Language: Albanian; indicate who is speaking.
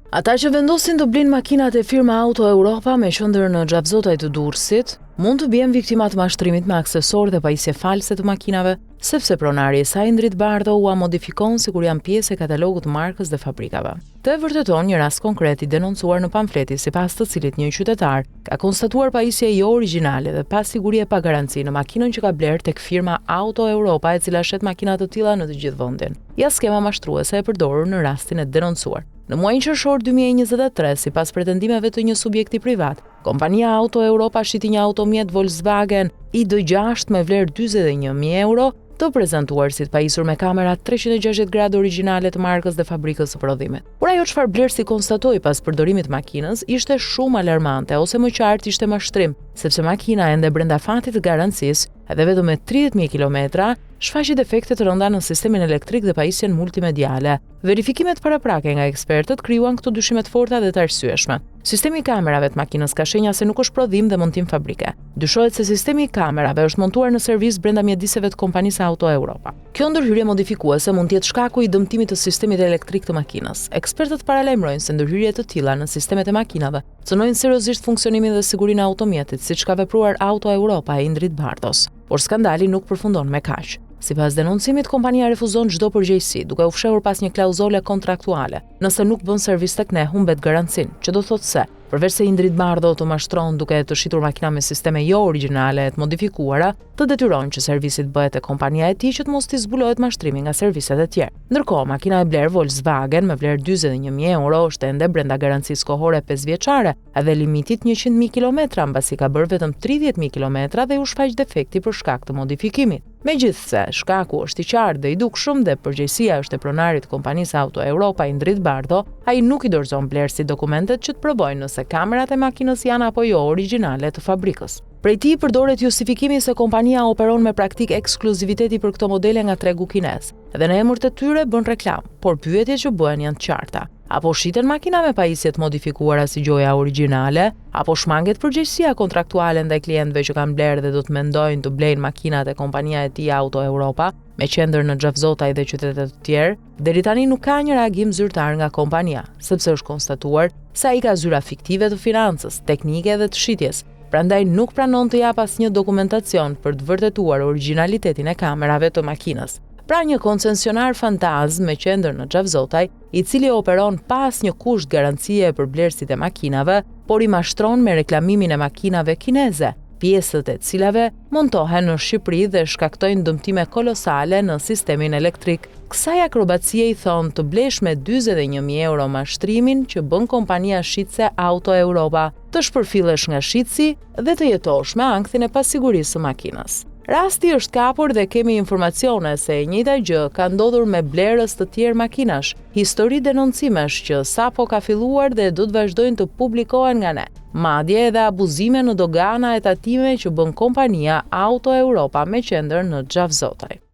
Speaker 1: Ata që vendosin të blinë makinat e firma Auto Europa me qendër në Xhavzotaj të Durrësit, mund të bien viktima të mashtrimit me aksesorë dhe pajisje false të makinave, sepse pronari i saj Indrit Bardho ua modifikon sikur janë pjesë e katalogut të markës dhe fabrikave. Të vërteton një rast konkret i denoncuar në pamfleti sipas të cilit një qytetar ka konstatuar pajisje jo origjinale dhe pas siguri e pa garanci në makinën që ka bler tek firma Auto Europa, e cila shet makina të tilla në të gjithë vendin. Ja skema mashtruese e përdorur në rastin e denoncuar. Në muajin qershor 2023, sipas pretendimeve të një subjekti privat, kompania Auto Europa shiti një automjet Volkswagen ID6 me vlerë 41.000 euro, të prezantuar si të pajisur me kamera 360 gradë origjinale të markës dhe fabrikës së prodhimit. Por ajo çfarë Blersi konstatoi pas përdorimit të makinës ishte shumë alarmante, ose më qartë ishte mashtrim, sepse makina ende brenda fatit të garancisë, edhe vetëm me 30.000 kilometra, shfaqi defekte të rënda në sistemin elektrik dhe pajisjen multimediale. Verifikimet paraprake nga ekspertët krijuan këto dyshime të forta dhe të arsyeshme. Sistemi i kamerave të makinës ka shenja se nuk është prodhim dhe montim fabrike. Dyshohet se sistemi i kamerave është montuar në servis brenda mjediseve të kompanisë Auto Europa. Kjo ndërhyrje modifikuese mund të jetë shkaku i dëmtimit të sistemit elektrik të makinës. Ekspertët paralajmërojnë se ndërhyrje të tilla në sistemet e makinave cënojnë seriozisht funksionimin dhe sigurinë e automjetit, siç ka vepruar Auto Europa e Indrit Bardhos. Por skandali nuk përfundon me kaq. Sipas denoncimit, kompania refuzon çdo përgjegjësi, duke u fshehur pas një klauzole kontraktuale. Nëse nuk bën servis tek ne, humbet garancinë, që do thotë se, përveç se Indrit Bardho të mashtron duke të shitur makina me sisteme jo origjinale të modifikuara, të detyron që servisi të bëhet te kompania e tij që të mos t'i zbulohet mashtrimi nga serviset e tjera. Ndërkohë, makina e bler Volkswagen me vlerë 41.000 euro është ende brenda garancisë kohore 5 vjeçare edhe limitit 100.000 kilometra, mbasi ka bërë vetëm 30.000 kilometra dhe u shfaq defekti për shkak të modifikimit. Megjithse, shkaku është i qartë dhe i dukshëm dhe përgjegjësia është e pronarit të kompanisë Auto Europa Indrit Bardho, ai nuk i dorëzon Blersi dokumentet që të provojnë nëse kamerat e makinës janë apo jo origjinale të fabrikës. Prej tij përdoret justifikimi se kompania operon me praktik ekskluziviteti për këto modele nga tregu kinez, dhe në emër të tyre bën reklam, por pyetjet që bëhen janë të qarta. Apo shiten makina me pajisje të modifikuara si gjoja origjinale, apo shmanget përgjegjësia kontraktuale ndaj klientëve që kanë blerë dhe do të mendojnë të blejnë makinat e kompania e tij Auto Europa, me qendër në Xhavzotaj dhe qytete të tjerë. Deri tani nuk ka një reagim zyrtar nga kompania, sepse është konstatuar se ai ka zyra fiktive të financës, teknike dhe të shitjes. Prandaj nuk pranon të jap asnjë dokumentacion për të vërtetuar origjinalitetin e kamerave të makinës. Pra një koncesionar fantazm me qendër në Xhavzotaj, i cili operon pa asnjë kusht garancie për blerësit e makinave, por i mashtron me reklamimin e makinave kineze, pjesët e cilave montohen në Shqipëri dhe shkaktojnë dëmtime kolosale në sistemin elektrik. Kësaj akrobacie i thon të blesh me 41.000 euro mashtrimin që bën kompania shitse Auto Europa, të shpërfillesh nga shitsi dhe të jetosh me ankthin e pasigurisë së makinës. Rasti është kapur dhe kemi informacione se e njëjta gjë ka ndodhur me blerës të tjerë makinash, histori denoncimesh që sapo ka filluar dhe do të vazhdojnë të publikohen nga ne. Madje edhe abuzime në dogana e tatime që bën kompania Auto Europa me qendër në Xhavzotaj.